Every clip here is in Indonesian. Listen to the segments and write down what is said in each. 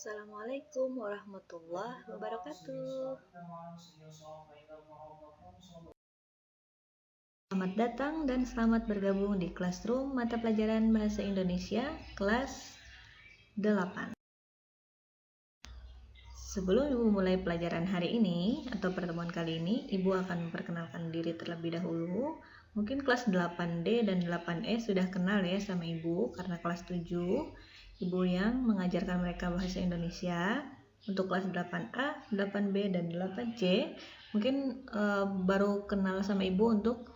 Assalamualaikum warahmatullahi wabarakatuh. Selamat datang dan selamat bergabung di Classroom mata pelajaran Bahasa Indonesia kelas 8. Sebelum Ibu mulai pelajaran hari ini atau pertemuan kali ini, Ibu akan memperkenalkan diri terlebih dahulu. Mungkin kelas 8D dan 8E sudah kenal ya sama Ibu karena kelas 7 Ibu yang mengajarkan mereka bahasa Indonesia. Untuk kelas 8A, 8B, dan 8C mungkin baru kenal sama Ibu untuk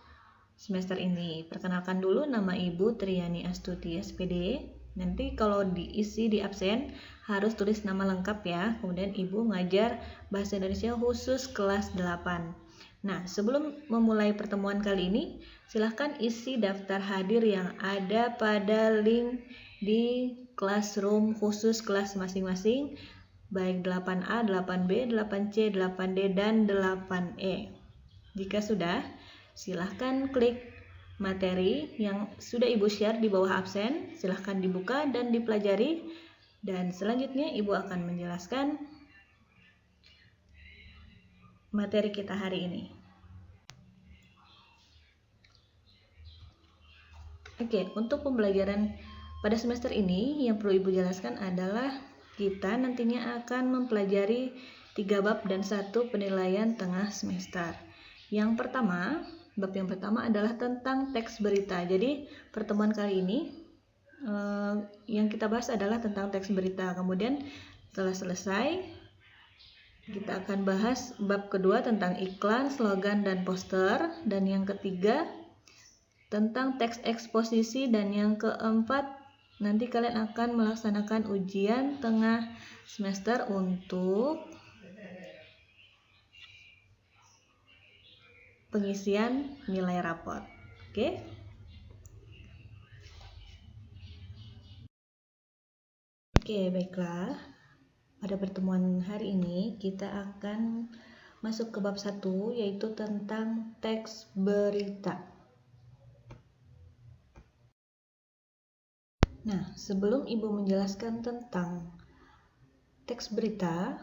semester ini. Perkenalkan dulu, nama Ibu Triani Astuti SPD. Nanti kalau diisi di absen harus tulis nama lengkap ya. Kemudian Ibu ngajar bahasa Indonesia khusus kelas 8. Nah, sebelum memulai pertemuan kali ini, silahkan isi daftar hadir yang ada pada link di Classroom khusus kelas masing-masing, baik 8A, 8B, 8C, 8D, dan 8E. Jika sudah, silahkan klik materi yang sudah Ibu share di bawah absen, silahkan dibuka dan dipelajari. Dan selanjutnya Ibu akan menjelaskan materi kita hari ini. Oke, untuk pembelajaran pada semester ini yang perlu Ibu jelaskan adalah kita nantinya akan mempelajari 3 bab dan 1 penilaian tengah semester. Yang pertama, bab yang pertama adalah tentang teks berita. Jadi pertemuan kali ini yang kita bahas adalah tentang teks berita. Kemudian setelah selesai, kita akan bahas bab kedua tentang iklan, slogan, dan poster. Dan yang ketiga tentang teks eksposisi. Dan yang keempat, nanti kalian akan melaksanakan ujian tengah semester untuk pengisian nilai rapor. Oke? Oke, baiklah. Pada pertemuan hari ini kita akan masuk ke bab 1, yaitu tentang teks berita. Nah, sebelum Ibu menjelaskan tentang teks berita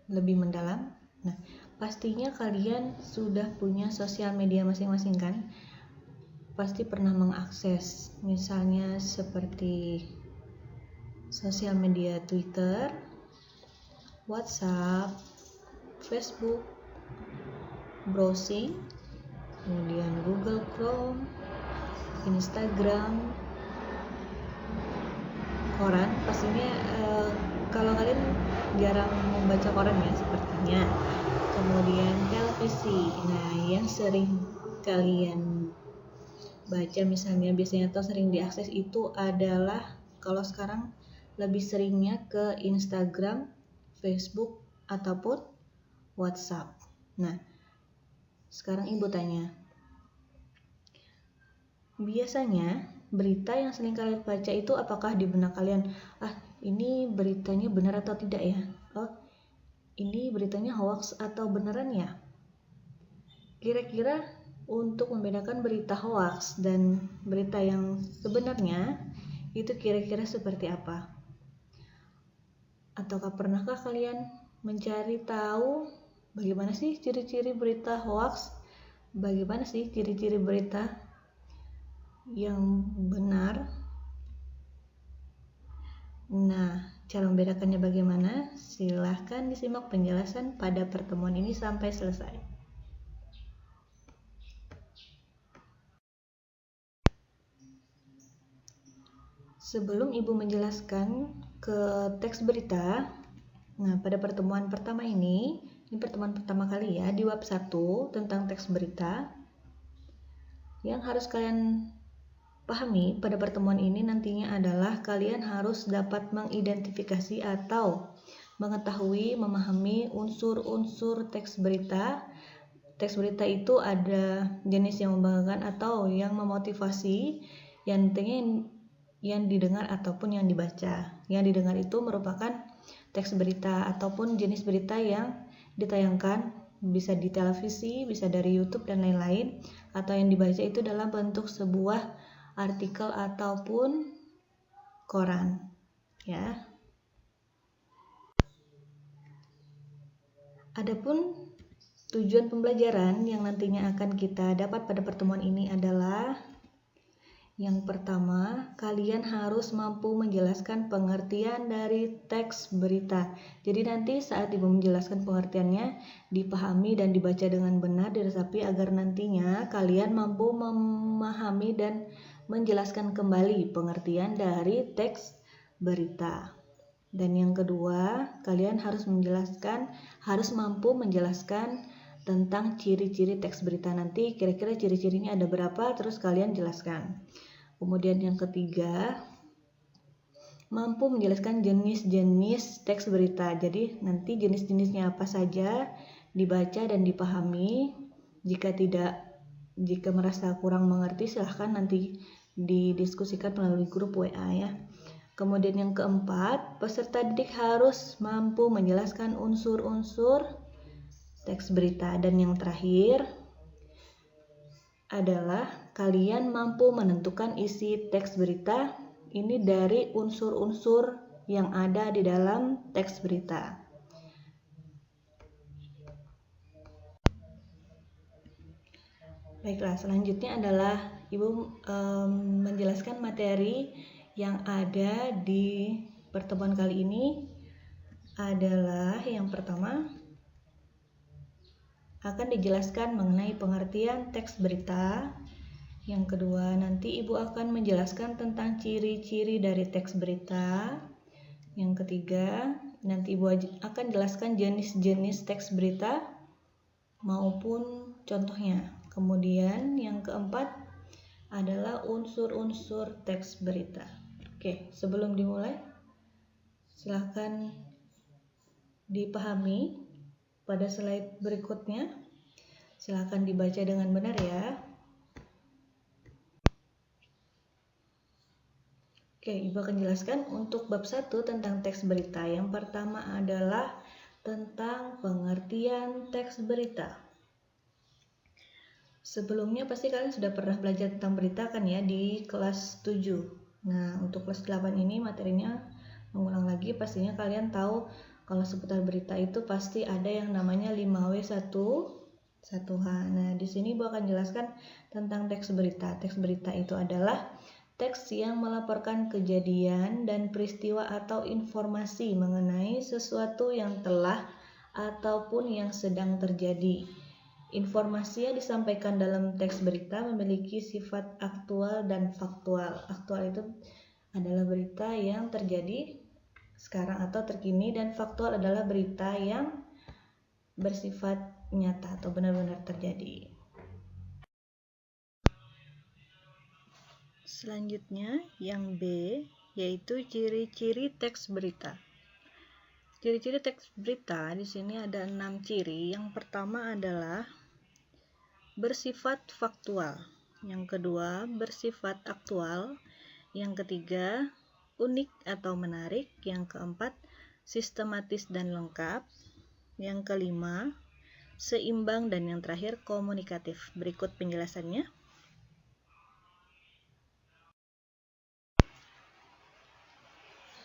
lebih mendalam, pastinya kalian sudah punya sosial media masing-masing kan? Pasti pernah mengakses, misalnya seperti sosial media Twitter, WhatsApp, Facebook, browsing, kemudian Google Chrome, Instagram, koran. Pastinya kalau kalian jarang membaca koran ya sepertinya. Kemudian televisi. Nah, yang sering kalian baca misalnya biasanya atau sering diakses itu adalah kalau sekarang lebih seringnya ke Instagram, Facebook, ataupun WhatsApp. Nah, sekarang Ibu tanya, biasanya berita yang sering kalian baca itu apakah di benak kalian, ini beritanya benar atau tidak ya? Ini beritanya hoax atau beneran ya? Kira-kira untuk membedakan berita hoax dan berita yang sebenarnya itu kira-kira seperti apa? Ataukah pernahkah kalian mencari tahu bagaimana sih ciri-ciri berita hoax? Bagaimana sih ciri-ciri berita yang benar? Nah, cara membedakannya bagaimana? Silahkan disimak penjelasan pada pertemuan ini sampai selesai. Sebelum Ibu menjelaskan ke teks berita, pada pertemuan pertama ini pertemuan pertama kali ya di bab 1 tentang teks berita. Yang harus kalian pahami pada pertemuan ini nantinya adalah kalian harus dapat mengidentifikasi atau mengetahui, memahami unsur-unsur teks berita. Teks berita itu ada jenis yang membanggakan atau yang memotivasi, yang tentunya yang didengar ataupun yang dibaca. Yang didengar itu merupakan teks berita ataupun jenis berita yang ditayangkan, bisa di televisi, bisa dari YouTube dan lain-lain, atau yang dibaca itu dalam bentuk sebuah artikel ataupun koran ya. Adapun tujuan pembelajaran yang nantinya akan kita dapat pada pertemuan ini adalah yang pertama, kalian harus mampu menjelaskan pengertian dari teks berita. Jadi nanti saat Ibu menjelaskan pengertiannya, dipahami dan dibaca dengan benar, diresapi agar nantinya kalian mampu memahami dan menjelaskan kembali pengertian dari teks berita. Dan yang kedua, kalian harus mampu menjelaskan tentang ciri-ciri teks berita. Nanti kira-kira ciri-cirinya ada berapa, terus kalian jelaskan. Kemudian yang ketiga, mampu menjelaskan jenis-jenis teks berita. Jadi nanti jenis-jenisnya apa saja dibaca dan dipahami. Jika merasa kurang mengerti, silahkan nanti didiskusikan melalui grup WA ya. Kemudian yang keempat, peserta didik harus mampu menjelaskan unsur-unsur teks berita. Dan yang terakhir adalah kalian mampu menentukan isi teks berita ini dari unsur-unsur yang ada di dalam teks berita. Baiklah, selanjutnya adalah Ibu menjelaskan materi yang ada di pertemuan kali ini adalah yang pertama akan dijelaskan mengenai pengertian teks berita. Yang kedua, nanti Ibu akan menjelaskan tentang ciri-ciri dari teks berita. Yang ketiga, nanti Ibu akan jelaskan jenis-jenis teks berita maupun contohnya. Kemudian yang keempat adalah unsur-unsur teks berita. Oke, sebelum dimulai, silahkan dipahami pada slide berikutnya. Silahkan dibaca dengan benar ya. Oke, Ibu akan jelaskan untuk bab 1 tentang teks berita. Yang pertama adalah tentang pengertian teks berita. Sebelumnya pasti kalian sudah pernah belajar tentang berita kan ya di kelas 7. Nah, untuk kelas 8 ini materinya mengulang lagi. Pastinya kalian tahu kalau seputar berita itu pasti ada yang namanya 5W1 1H. Nah, di sini Ibu akan jelaskan tentang teks berita. Teks berita itu adalah teks yang melaporkan kejadian dan peristiwa atau informasi mengenai sesuatu yang telah ataupun yang sedang terjadi. Informasi yang disampaikan dalam teks berita memiliki sifat aktual dan faktual. Aktual itu adalah berita yang terjadi sekarang atau terkini, dan faktual adalah berita yang bersifat nyata atau benar-benar terjadi. Selanjutnya yang B, yaitu ciri-ciri teks berita. Ciri-ciri teks berita di sini ada 6 ciri. Yang pertama adalah bersifat faktual. Yang kedua, bersifat aktual. Yang ketiga, unik atau menarik. Yang keempat, sistematis dan lengkap. Yang kelima, seimbang, dan yang terakhir, komunikatif. Berikut penjelasannya.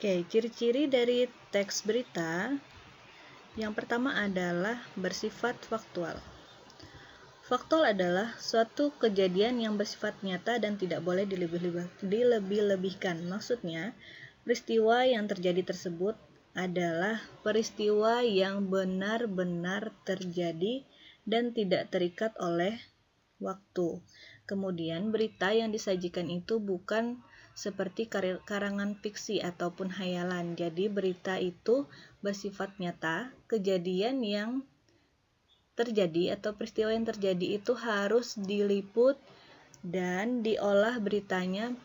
Oke, ciri-ciri dari teks berita yang pertama adalah bersifat faktual. Faktual adalah suatu kejadian yang bersifat nyata dan tidak boleh dilebih-lebihkan. Maksudnya, peristiwa yang terjadi tersebut adalah peristiwa yang benar-benar terjadi dan tidak terikat oleh waktu. Kemudian, berita yang disajikan itu bukan seperti karangan fiksi ataupun hayalan. Jadi berita itu bersifat nyata, kejadian yang terjadi atau peristiwa yang terjadi itu harus diliput dan diolah beritanya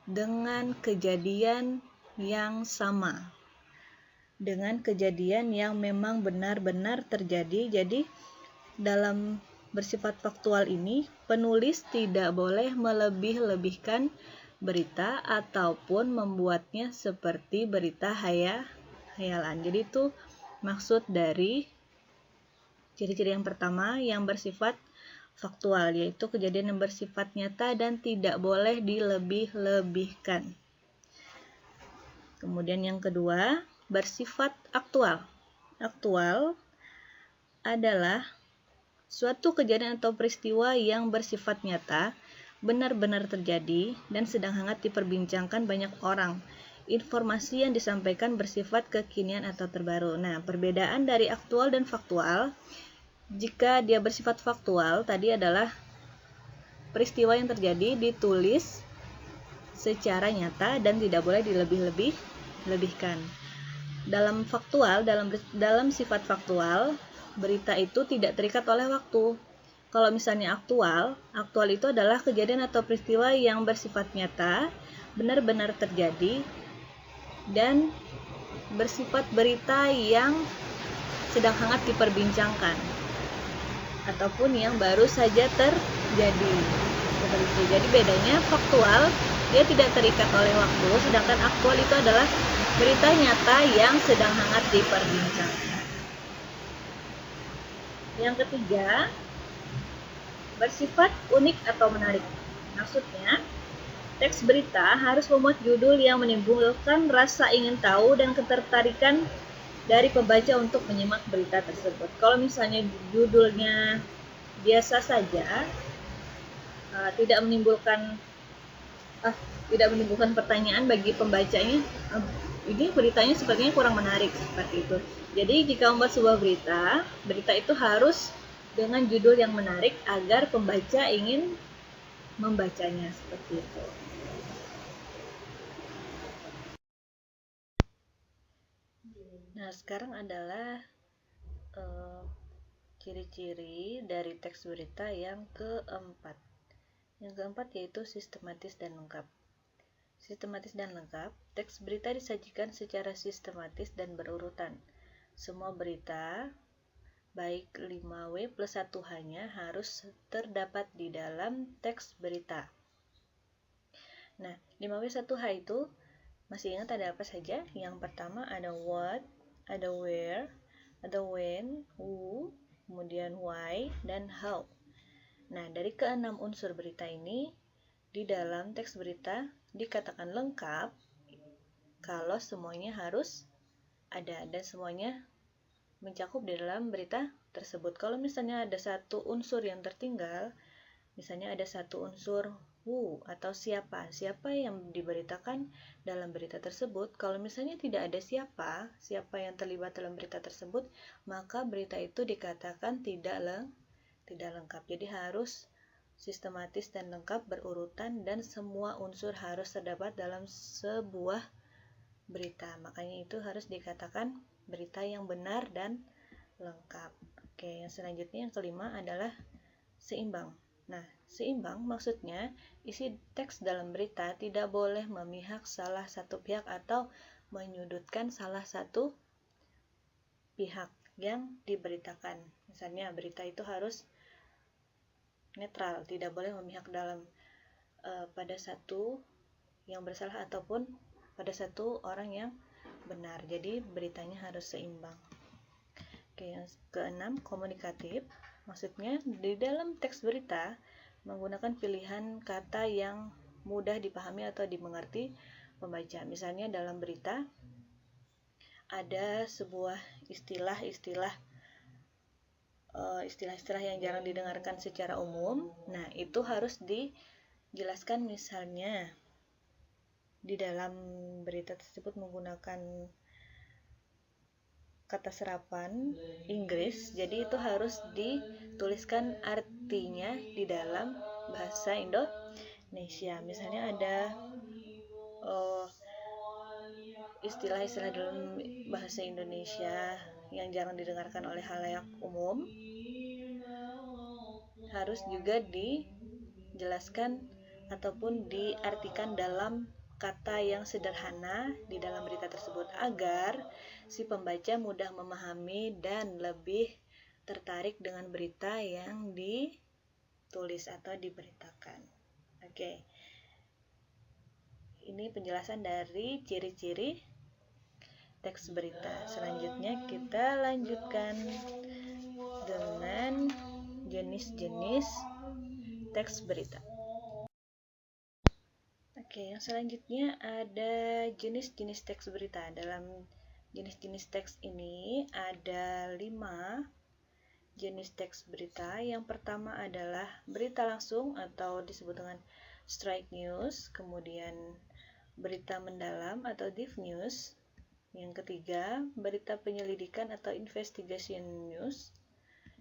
dengan kejadian yang sama, dengan kejadian yang memang benar-benar terjadi. Jadi dalam bersifat faktual ini, penulis tidak boleh melebih-lebihkan berita ataupun membuatnya seperti berita hayalan. Jadi itu maksud dari ciri-ciri yang pertama yang bersifat faktual, yaitu kejadian yang bersifat nyata dan tidak boleh dilebih-lebihkan. Kemudian yang kedua, bersifat aktual. Aktual adalah suatu kejadian atau peristiwa yang bersifat nyata, benar-benar terjadi, dan sedang hangat diperbincangkan banyak orang. Informasi yang disampaikan bersifat kekinian atau terbaru. Nah, perbedaan dari aktual dan faktual, jika dia bersifat faktual, tadi adalah peristiwa yang terjadi ditulis secara nyata dan tidak boleh dilebih-lebihkan. Dalam sifat faktual, berita itu tidak terikat oleh waktu. Kalau misalnya aktual itu adalah kejadian atau peristiwa yang bersifat nyata, benar-benar terjadi, dan bersifat berita yang sedang hangat diperbincangkan, ataupun yang baru saja terjadi. Seperti itu. Jadi bedanya faktual, dia tidak terikat oleh waktu, sedangkan aktual itu adalah berita nyata yang sedang hangat diperbincangkan. Yang ketiga, bersifat unik atau menarik. Maksudnya, teks berita harus memuat judul yang menimbulkan rasa ingin tahu dan ketertarikan dari pembaca untuk menyimak berita tersebut. Kalau misalnya judulnya biasa saja, tidak menimbulkan pertanyaan bagi pembacanya, ini beritanya sepertinya kurang menarik, seperti itu. Jadi jika membuat sebuah berita itu harus dengan judul yang menarik agar pembaca ingin membacanya, seperti itu. Nah, sekarang adalah ciri-ciri dari teks berita yang keempat. Yang keempat yaitu sistematis dan lengkap. Sistematis dan lengkap, teks berita disajikan secara sistematis dan berurutan. Semua berita, baik 5W plus 1H-nya harus terdapat di dalam teks berita. Nah, 5W 1H itu, masih ingat ada apa saja? Yang pertama ada what, ada where, ada when, who, kemudian why, dan how. Nah, dari keenam unsur berita ini, di dalam teks berita dikatakan lengkap kalau semuanya harus ada dan semuanya mencakup di dalam berita tersebut. Kalau misalnya ada satu unsur yang tertinggal, misalnya ada satu unsur who atau siapa yang diberitakan dalam berita tersebut. Kalau misalnya tidak ada siapa yang terlibat dalam berita tersebut, maka berita itu dikatakan tidak lengkap. Jadi harus sistematis dan lengkap berurutan dan semua unsur harus terdapat dalam sebuah berita. Makanya itu harus dikatakan berita yang benar dan lengkap. Oke, yang selanjutnya yang kelima adalah seimbang. Nah, seimbang maksudnya isi teks dalam berita tidak boleh memihak salah satu pihak atau menyudutkan salah satu pihak yang diberitakan. Misalnya berita itu harus netral, tidak boleh memihak dalam pada satu yang bersalah ataupun pada satu orang yang benar. Jadi beritanya harus seimbang. Oke, yang keenam, komunikatif. Maksudnya di dalam teks berita menggunakan pilihan kata yang mudah dipahami atau dimengerti pembaca. Misalnya dalam berita ada sebuah istilah-istilah yang jarang didengarkan secara umum. Nah, itu harus dijelaskan, misalnya di dalam berita tersebut menggunakan kata serapan Inggris, jadi itu harus dituliskan artinya di dalam bahasa Indonesia. Misalnya ada istilah-istilah dalam bahasa Indonesia yang jarang didengarkan oleh khalayak umum, harus juga dijelaskan ataupun diartikan dalam kata yang sederhana di dalam berita tersebut agar si pembaca mudah memahami dan lebih tertarik dengan berita yang ditulis atau diberitakan. Oke. Ini penjelasan dari ciri-ciri teks berita. Selanjutnya kita lanjutkan dengan jenis-jenis teks berita. Oke, yang selanjutnya ada jenis-jenis teks berita. Dalam jenis-jenis teks ini ada 5, jenis teks berita. Yang pertama adalah berita langsung atau disebut dengan straight news, kemudian berita mendalam atau deep news. Yang ketiga, berita penyelidikan atau investigation news.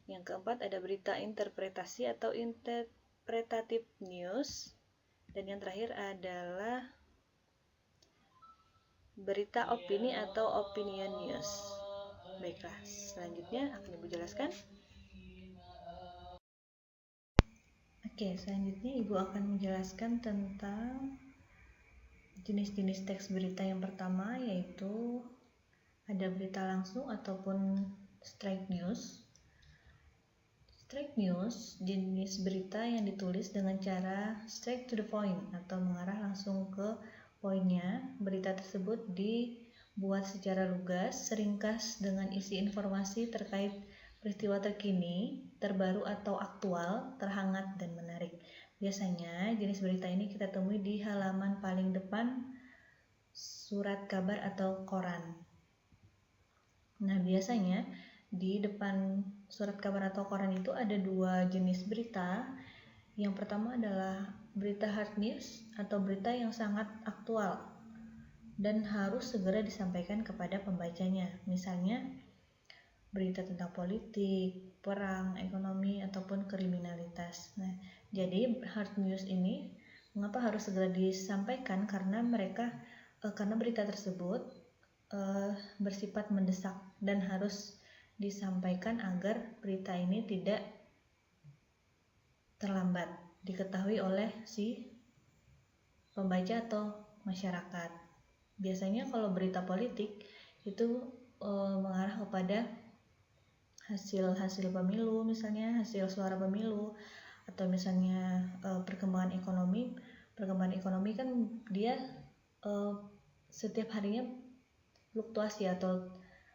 Yang keempat ada berita interpretasi atau interpretative news. Dan yang terakhir adalah berita opini atau opinion news. Baiklah, selanjutnya akan Ibu jelaskan. Oke, selanjutnya Ibu akan menjelaskan tentang jenis-jenis teks berita. Yang pertama yaitu ada berita langsung ataupun straight news. Straight news jenis berita yang ditulis dengan cara straight to the point atau mengarah langsung ke poinnya. Berita tersebut dibuat secara lugas, ringkas dengan isi informasi terkait peristiwa terkini, terbaru atau aktual, terhangat dan menarik. Biasanya jenis berita ini kita temui di halaman paling depan surat kabar atau koran. Nah, biasanya di depan surat kabar atau koran itu ada dua jenis berita. Yang pertama adalah berita hard news atau berita yang sangat aktual dan harus segera disampaikan kepada pembacanya. Misalnya berita tentang politik, perang, ekonomi, ataupun kriminalitas. Nah, jadi hard news ini mengapa harus segera disampaikan? Karena berita tersebut bersifat mendesak dan harus disampaikan agar berita ini tidak terlambat diketahui oleh si pembaca atau masyarakat. Biasanya kalau berita politik itu mengarah kepada hasil pemilu, misalnya hasil suara pemilu, atau misalnya perkembangan ekonomi kan dia setiap harinya fluktuasi atau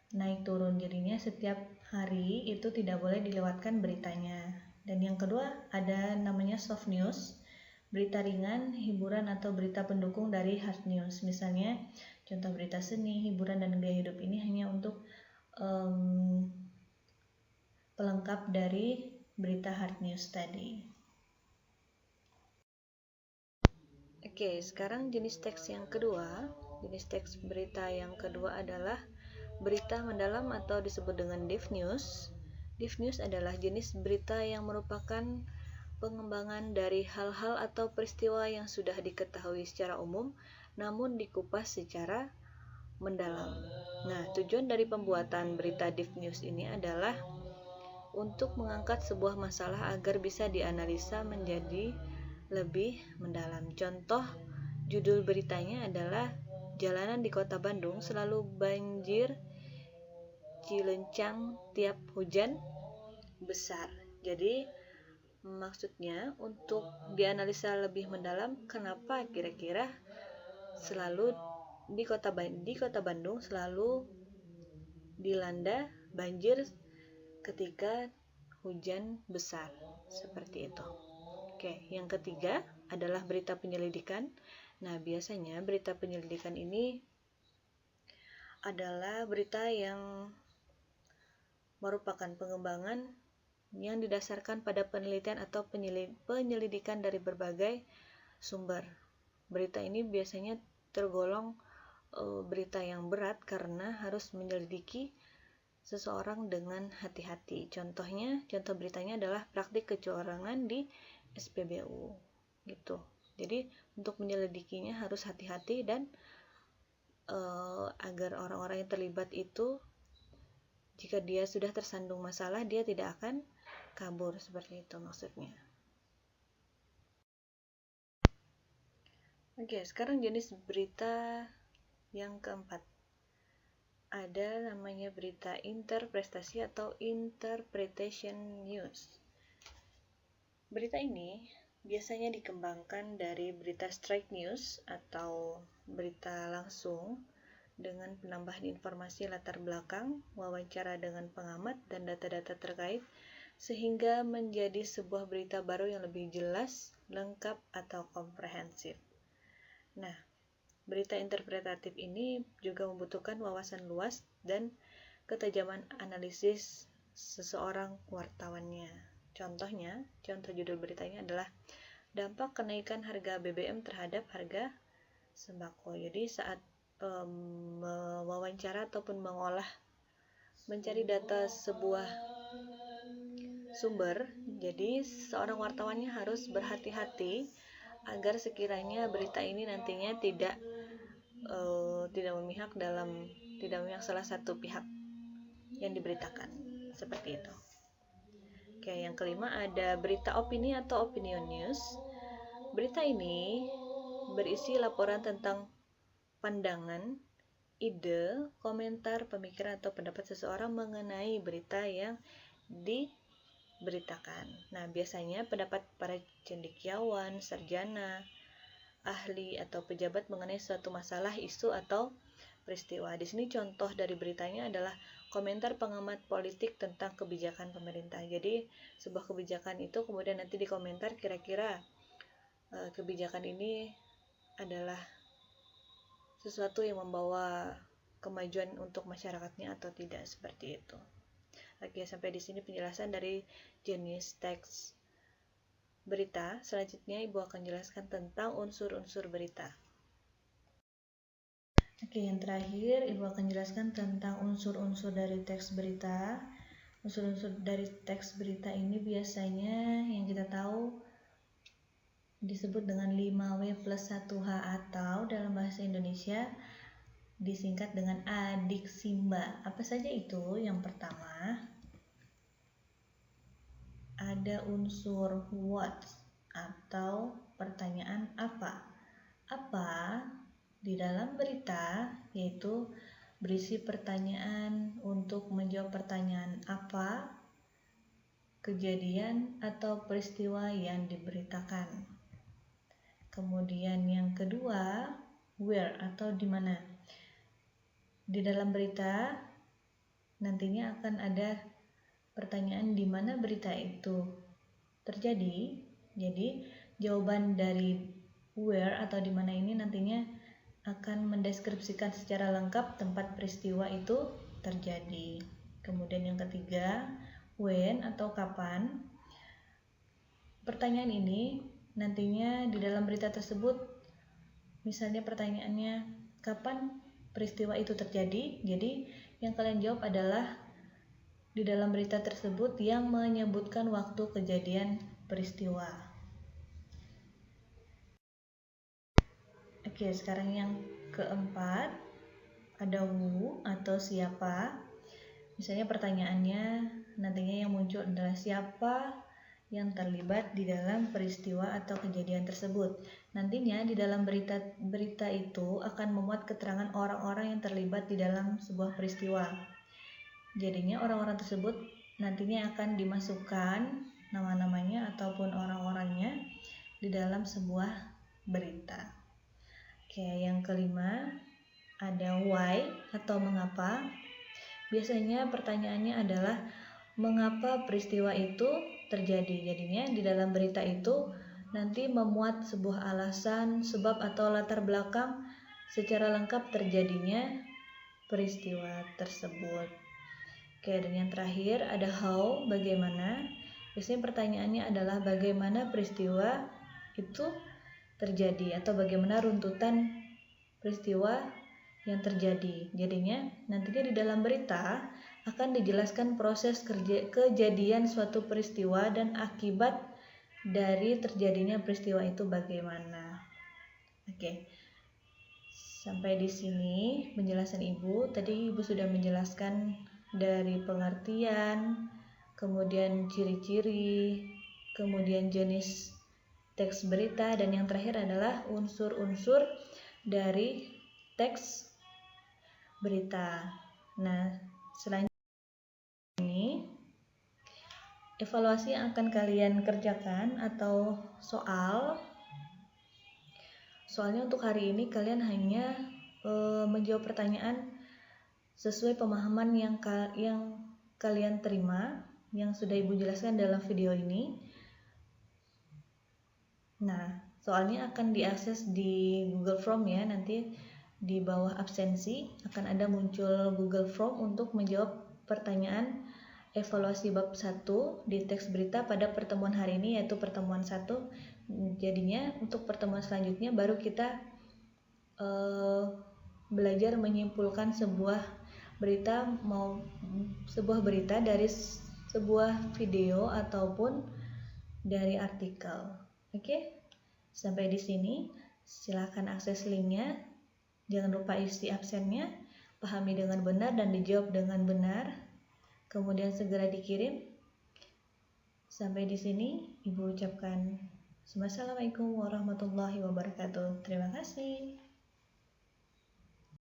naik turun, jadinya setiap hari itu tidak boleh dilewatkan beritanya. Dan yang kedua ada namanya soft news, berita ringan, hiburan atau berita pendukung dari hard news. Misalnya contoh berita seni, hiburan dan gaya hidup ini hanya untuk pelengkap dari berita hard news tadi. Oke, sekarang jenis teks yang kedua. Jenis teks berita yang kedua adalah berita mendalam atau disebut dengan deep news. Deep news adalah jenis berita yang merupakan pengembangan dari hal-hal atau peristiwa yang sudah diketahui secara umum, namun dikupas secara mendalam. Nah, tujuan dari pembuatan berita deep news ini adalah untuk mengangkat sebuah masalah agar bisa dianalisa menjadi lebih mendalam. Contoh judul beritanya adalah jalanan di Kota Bandung selalu banjir cilencang tiap hujan besar. Jadi maksudnya untuk dianalisa lebih mendalam kenapa kira-kira selalu di Kota Bandung selalu dilanda banjir ketika hujan besar, seperti itu. Oke, yang ketiga adalah berita penyelidikan. Nah, biasanya berita penyelidikan ini adalah berita yang merupakan pengembangan yang didasarkan pada penelitian atau penyelidikan dari berbagai sumber. Berita ini biasanya tergolong berita yang berat karena harus menyelidiki seseorang dengan hati-hati. Contoh beritanya adalah praktik kecurangan di SPBU gitu. Jadi untuk menyelidikinya harus hati-hati dan agar orang-orang yang terlibat itu jika dia sudah tersandung masalah dia tidak akan kabur, seperti itu maksudnya. Oke, sekarang jenis berita yang keempat. Ada namanya berita interpretasi atau interpretation news. Berita ini biasanya dikembangkan dari berita straight news atau berita langsung dengan penambahan informasi latar belakang, wawancara dengan pengamat, dan data-data terkait sehingga menjadi sebuah berita baru yang lebih jelas, lengkap, atau komprehensif. Nah, berita interpretatif ini juga membutuhkan wawasan luas dan ketajaman analisis seseorang wartawannya. Contohnya, contoh judul beritanya adalah dampak kenaikan harga BBM terhadap harga sembako. Jadi saat mewawancara ataupun mencari data sebuah sumber, jadi seorang wartawannya harus berhati-hati agar sekiranya berita ini nantinya tidak memihak salah satu pihak yang diberitakan, seperti itu. Oke, yang kelima ada berita opini atau opinion news. Berita ini berisi laporan tentang pandangan, ide, komentar, pemikiran atau pendapat seseorang mengenai berita yang diberitakan. Nah, biasanya pendapat para cendekiawan, sarjana, ahli atau pejabat mengenai suatu masalah, isu atau peristiwa. Di sini contoh dari beritanya adalah komentar pengamat politik tentang kebijakan pemerintah. Jadi, sebuah kebijakan itu kemudian nanti dikomentar kira-kira kebijakan ini adalah sesuatu yang membawa kemajuan untuk masyarakatnya atau tidak, seperti itu. Oke, sampai di sini penjelasan dari jenis teks berita. Selanjutnya Ibu akan jelaskan tentang unsur-unsur berita. Oke, yang terakhir Ibu akan jelaskan tentang unsur-unsur dari teks berita. Unsur-unsur dari teks berita ini biasanya yang kita tahu disebut dengan 5W plus 1H atau dalam bahasa Indonesia disingkat dengan adiksimba. Apa saja itu? Yang pertama, ada unsur what atau pertanyaan apa. Apa di dalam berita yaitu berisi pertanyaan untuk menjawab pertanyaan apa, kejadian atau peristiwa yang diberitakan. Kemudian yang kedua, where atau di mana. Di dalam berita nantinya akan ada pertanyaan di mana berita itu terjadi. Jadi jawaban dari where atau di mana ini nantinya akan mendeskripsikan secara lengkap tempat peristiwa itu terjadi. Kemudian yang ketiga, when atau kapan. Pertanyaan ini nantinya di dalam berita tersebut, misalnya pertanyaannya kapan peristiwa itu terjadi, jadi yang kalian jawab adalah di dalam berita tersebut yang menyebutkan waktu kejadian peristiwa. Oke, sekarang yang keempat ada who atau siapa. Misalnya pertanyaannya nantinya yang muncul adalah siapa yang terlibat di dalam peristiwa atau kejadian tersebut. Nantinya di dalam berita itu akan memuat keterangan orang-orang yang terlibat di dalam sebuah peristiwa. Jadinya orang-orang tersebut nantinya akan dimasukkan nama-namanya ataupun orang-orangnya di dalam sebuah berita. Oke, yang kelima ada why atau mengapa. Biasanya pertanyaannya adalah mengapa peristiwa itu terjadi. Jadinya di dalam berita itu nanti memuat sebuah alasan, sebab atau latar belakang secara lengkap terjadinya peristiwa tersebut. Oke, dan yang terakhir ada how, bagaimana. Biasanya pertanyaannya adalah bagaimana peristiwa itu terjadi atau bagaimana runtutan peristiwa yang terjadi. Jadinya nantinya di dalam berita akan dijelaskan proses kejadian suatu peristiwa dan akibat dari terjadinya peristiwa itu bagaimana. Oke. Sampai di sini penjelasan Ibu. Tadi Ibu sudah menjelaskan dari pengertian, kemudian ciri-ciri, kemudian jenis teks berita, dan yang terakhir adalah unsur-unsur dari teks berita. Nah, selanjutnya ini evaluasi yang akan kalian kerjakan atau soalnya untuk hari ini kalian hanya menjawab pertanyaan sesuai pemahaman yang kalian terima yang sudah Ibu jelaskan dalam video ini. Nah, soalnya akan diakses di Google Form ya, nanti di bawah absensi akan ada muncul Google Form untuk menjawab pertanyaan evaluasi bab 1 di teks berita pada pertemuan hari ini, yaitu pertemuan 1. Jadinya untuk pertemuan selanjutnya baru kita belajar menyimpulkan sebuah berita dari sebuah video ataupun dari artikel. Oke? Sampai di sini. Silakan akses linknya. Jangan lupa isi absennya, pahami dengan benar dan dijawab dengan benar. Kemudian segera dikirim. Sampai di sini Ibu ucapkan Assalamualaikum warahmatullahi wabarakatuh. Terima kasih.